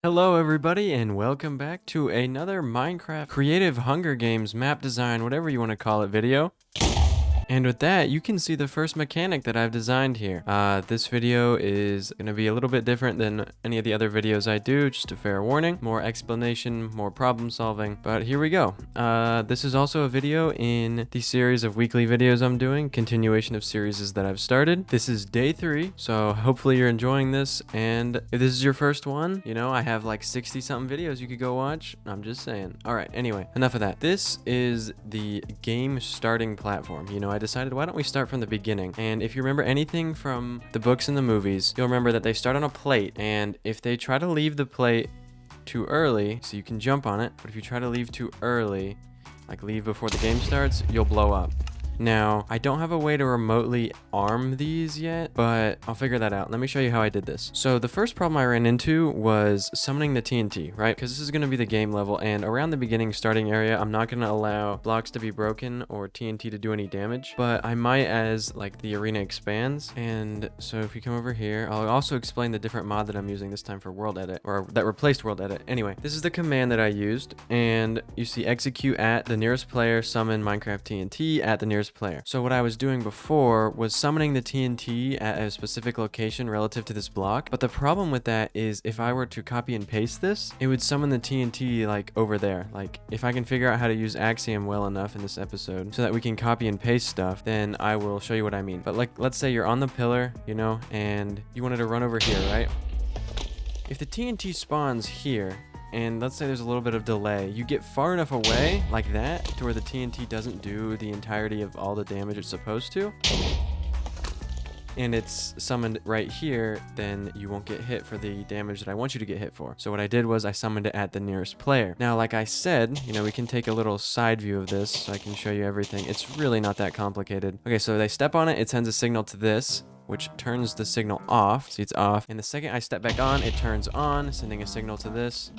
Hello everybody and welcome back to another Minecraft Creative Hunger Games map design, whatever you want to call it, video. And with that, you can see the first mechanic that I've designed here. This video is going to be a little bit different than any of the other videos I do, just a fair warning. More explanation, more problem solving, but here we go. This is also a video in the series of weekly videos I'm doing, continuation of series that I've started. This is day 3, so hopefully you're enjoying this, and if this is your first one, you know, I have like 60 something videos you could go watch. I'm just saying. Alright, anyway, enough of that. This is the game starting platform. You know, I decided, why don't we start from the beginning? And if you remember anything from the books and the movies, you'll remember that they start on a plate, and if they try to leave the plate too early, so you can jump on it, but if you try to leave too early, like leave before the game starts, you'll blow up. Now, I don't have a way to remotely arm these yet, but I'll figure that out. Let me show you how I did this. So the first problem I ran into was summoning the TNT, right? Because this is going to be the game level, and around the beginning starting area, I'm not going to allow blocks to be broken or TNT to do any damage, but I might as like the arena expands. And so if you come over here, I'll also explain the different mod that I'm using this time for World Edit, or that replaced World Edit. Anyway, this is the command that I used, and you see execute at the nearest player, summon Minecraft TNT at the nearest player. So what I was doing before was summoning the TNT at a specific location relative to this block, but the problem with that is if I were to copy and paste this, it would summon the TNT like over there. Like if I can figure out how to use Axiom well enough in this episode so that we can copy and paste stuff, then I will show you what I mean. But like, let's say you're on the pillar, you know, and you wanted to run over here, right? If the TNT spawns here, and let's say there's a little bit of delay, you get far enough away like that to where the TNT doesn't do the entirety of all the damage it's supposed to, and it's summoned right here, then you won't get hit for the damage that I want you to get hit for. So what I did was I summoned it at the nearest player. Now, like I said, you know, we can take a little side view of this so I can show you everything. It's really not that complicated. Okay, so they step on it, it sends a signal to this, which turns the signal off. See, it's off. And the second I step back on, it turns on, sending a signal to this,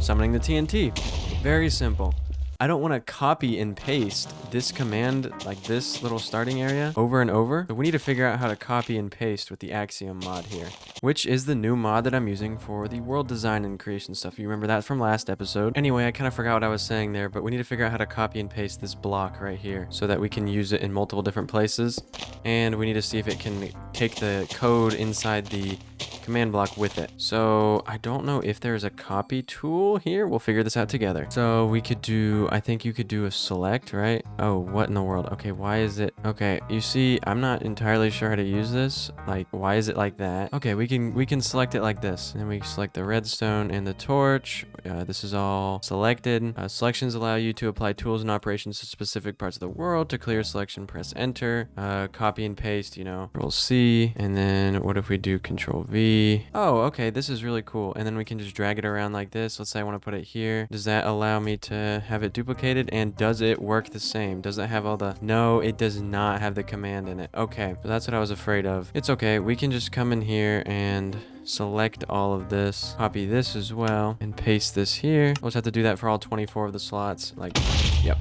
summoning the TNT. Very simple. I don't want to copy and paste this command, like this little starting area, over and over. So we need to figure out how to copy and paste with the Axiom mod here, which is the new mod that I'm using for the world design and creation stuff. You remember that from last episode. Anyway, I kind of forgot what I was saying there, but we need to figure out how to copy and paste this block right here so that we can use it in multiple different places. And we need to see if it can take the code inside the command block with it. So I don't know if there's a copy tool here. We'll figure this out together. So we could do, I think you could do a select, right? Oh, what in the world? Okay, why is it? Okay, you see, I'm not entirely sure how to use this. Like, why is it like that? Okay, we can select it like this. And we select the redstone and the torch. This is all selected. Selections allow you to apply tools and operations to specific parts of the world. To clear selection, press enter. Copy and paste, you know, Control C. And then what if we do Control V? Oh, okay, this is really cool. And then we can just drag it around like this. Let's say I want to put it here. Does that allow me to have it duplicated? And does it work the same? Does it have all the... No, it does not have the command in it. Okay, so that's what I was afraid of. It's okay. We can just come in here and select all of this, copy this as well, and paste this here. We'll just have to do that for all 24 of the slots. Like, yep.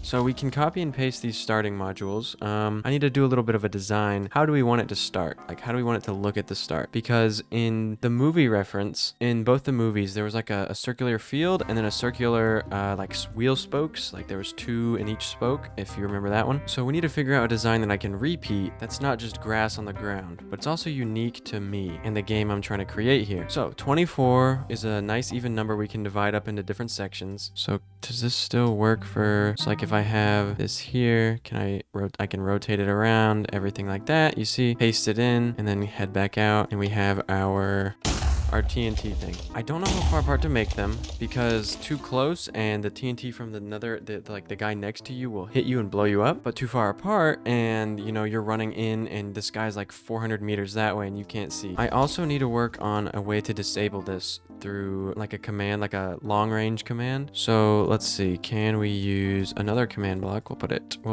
So we can copy and paste these starting modules. I need to do a little bit of a design. How do we want it to start? Like, how do we want it to look at the start? Because in the movie reference, in both the movies, there was like a circular field and then a circular like wheel spokes. Like there was 2 in each spoke, if you remember that one. So we need to figure out a design that I can repeat that's not just grass on the ground, but it's also unique to me and the game I'm trying to create here. So 24 is a nice even number we can divide up into different sections. So does this still work for... So like if I have this here, I can rotate it around, everything like that. You see, paste it in, and then head back out, and we have our TNT thing. I don't know how far apart to make them because too close and the TNT from the guy next to you will hit you and blow you up, but too far apart and you know you're running in and this guy's like 400 meters that way and you can't see. I also need to work on a way to disable this through like a command, like a long range command. So let's see, can we use another command block? We'll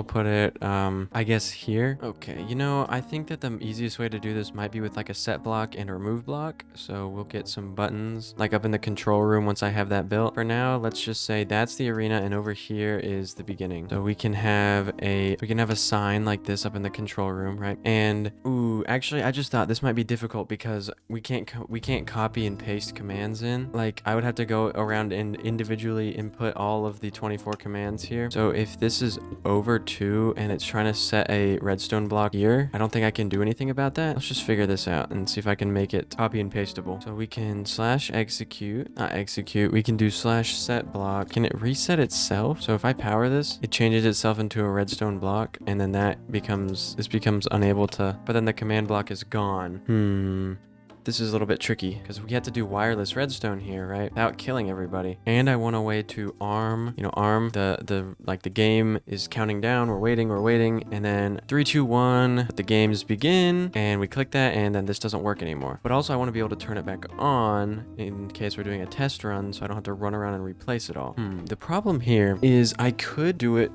put it I guess here. Okay, you know, I think that the easiest way to do this might be with like a set block and a remove block. So we'll get some buttons like up in the control room once I have that built. For now, let's just say that's the arena and over here is the beginning. So we can have a sign like this up in the control room, right? And ooh, actually I just thought this might be difficult because we can't copy and paste commands in. Like I would have to go around and individually input all of the 24 commands here. So if this is over 2 and it's trying to set a redstone block here, I don't think I can do anything about that. Let's just figure this out and see if I can make it copy and pasteable. So we can /execute, we can do /set block. Can it reset itself? So if I power this, it changes itself into a redstone block, and then this becomes unable to, but then the command block is gone. This is a little bit tricky because we have to do wireless redstone here, right? Without killing everybody. And I want a way to arm the game is counting down. We're waiting. And then 3, 2, 1, the games begin. And we click that and then this doesn't work anymore. But also I want to be able to turn it back on in case we're doing a test run so I don't have to run around and replace it all. The problem here is I could do it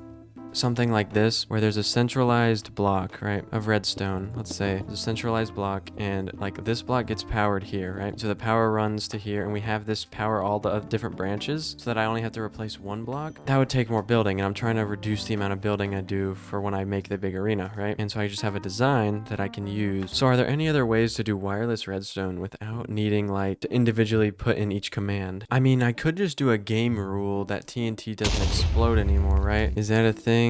something like this where there's a centralized block, right, of redstone. Let's say there's a centralized block and like this block gets powered here, right? So the power runs to here and we have this power all the different branches so that I only have to replace one block. That would take more building and I'm trying to reduce the amount of building I do for when I make the big arena, right? And so I just have a design that I can use. So are there any other ways to do wireless redstone without needing like to individually put in each command? I mean, I could just do a game rule that TNT doesn't explode anymore, right? Is that a thing?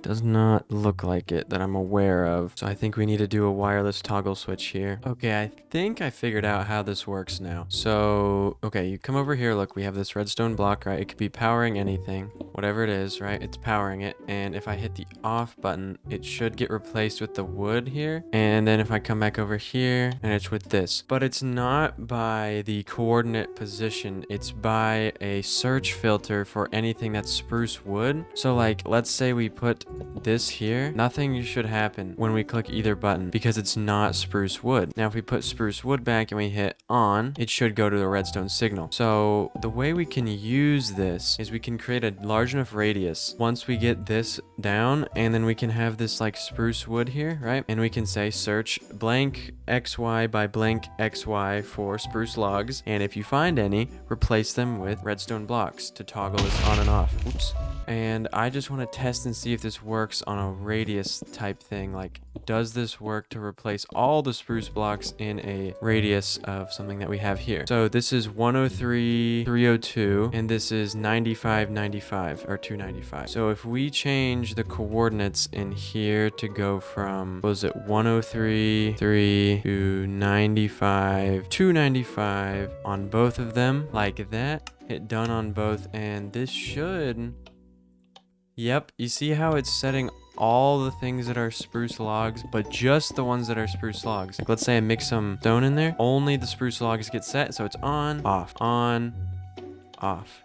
Does not look like it that I'm aware of. So I think we need to do a wireless toggle switch here. Okay, I think I figured out how this works now. So, okay, you come over here. Look, we have this redstone block, right? It could be powering anything, whatever it is, right? It's powering it. And if I hit the off button, it should get replaced with the wood here. And then if I come back over here and it's with this, but it's not by the coordinate position. It's by a search filter for anything that's spruce wood. So like, let's say we put this here, nothing should happen when we click either button because it's not spruce wood. Now if we put spruce wood back and we hit on, it should go to the redstone signal. So the way we can use this is we can create a large enough radius once we get this down, and then we can have this like spruce wood here, right? And we can say search blank XY by blank XY for spruce logs, and if you find any, replace them with redstone blocks to toggle this on and off. Oops. And I just want to test and see if this works on a radius type thing. Like, does this work to replace all the spruce blocks in a radius of something that we have here? So this is 103, 302, and this is 95, 95, or 295. So if we change the coordinates in here to go from, what was it, 103, 3 to 95, 295 on both of them, like that, hit done on both, and this should... Yep, you see how it's setting all the things that are spruce logs, but just the ones that are spruce logs. Like, let's say I mix some stone in there, only the spruce logs get set, so it's on, off, off.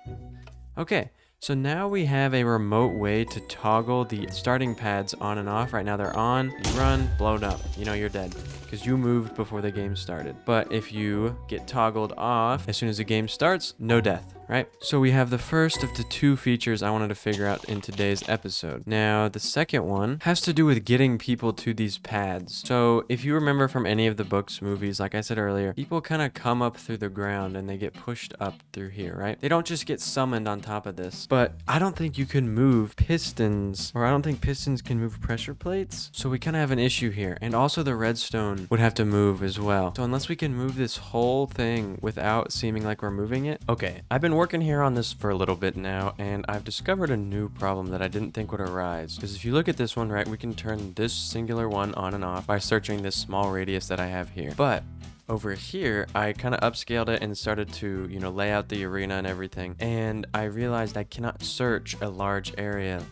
Okay, so now we have a remote way to toggle the starting pads on and off. Right now they're on, you run, blown up, you know you're dead because you moved before the game started. But if you get toggled off as soon as the game starts, no death. Right? So we have the first of the 2 features I wanted to figure out in today's episode. Now, the second one has to do with getting people to these pads. So if you remember from any of the books, movies, like I said earlier, people kind of come up through the ground and they get pushed up through here, right? They don't just get summoned on top of this. But I don't think you can move pistons, or I don't think pistons can move pressure plates. So we kind of have an issue here. And also the redstone would have to move as well. So unless we can move this whole thing without seeming like we're moving it. Okay, I've been working here on this for a little bit now, and I've discovered a new problem that I didn't think would arise. Because if you look at this one, right, we can turn this singular one on and off by searching this small radius that I have here. But over here, I kind of upscaled it and started to, you know, lay out the arena and everything. And I realized I cannot search a large area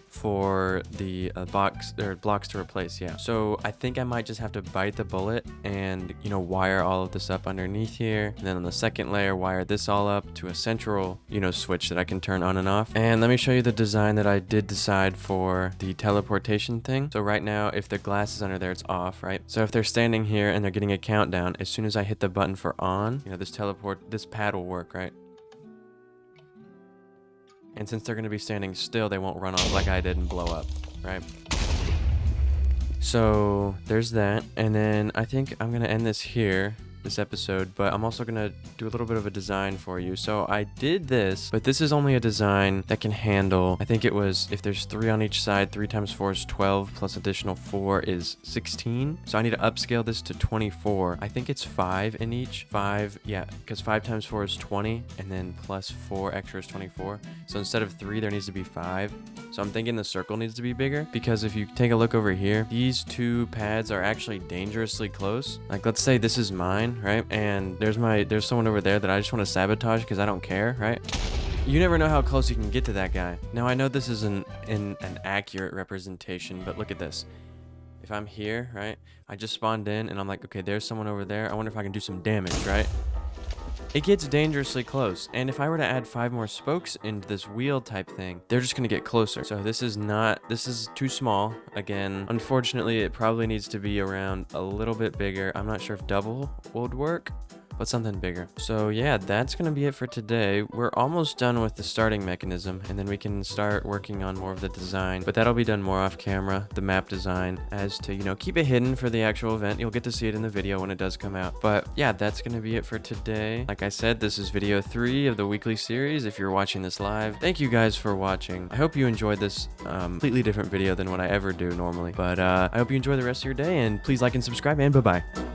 for the blocks to replace. Yeah, so I think I might just have to bite the bullet and, you know, wire all of this up underneath here, and then on the second layer wire this all up to a central, you know, switch that I can turn on and off. And let me show you the design that I did decide for the teleportation thing. So right now, if the glass is under there, it's off, right? So if they're standing here and they're getting a countdown, as soon as I hit the button for on, you know, this pad will work, right? And since they're going to be standing still, they won't run off like I did and blow up, right? So there's that. And then I think I'm going to end this here this episode, but I'm also gonna do a little bit of a design for you. So I did this, but this is only a design that can handle, I think it was, if there's 3 on each side, 3 times 4 is 12, plus additional 4 is 16. So I need to upscale this to 24. I think it's 5 in each. 5, yeah, because 5 times 4 is 20, and then plus 4 extra is 24. So instead of 3, there needs to be 5. So I'm thinking the circle needs to be bigger, because if you take a look over here, these 2 pads are actually dangerously close. Like, let's say this is mine, right? And there's someone over there that I just want to sabotage because I don't care, right? You never know how close you can get to that guy. Now, I know this isn't an accurate representation, but look at this. If I'm here, right, I just spawned in and I'm like, okay, there's someone over there. I wonder if I can do some damage, right? It gets dangerously close, and if I were to add 5 more spokes into this wheel type thing, they're just gonna get closer. So this is too small. Again, unfortunately, it probably needs to be around a little bit bigger. I'm not sure if double would work, but something bigger. So yeah, that's gonna be it for today. We're almost done with the starting mechanism, and then we can start working on more of the design, but that'll be done more off camera, the map design, as to, you know, keep it hidden for the actual event. You'll get to see it in the video when it does come out. But yeah, that's gonna be it for today. Like I said, this is video 3 of the weekly series. If you're watching this live, thank you guys for watching. I hope you enjoyed this completely different video than what I ever do normally, but I hope you enjoy the rest of your day, and please like and subscribe, and bye-bye.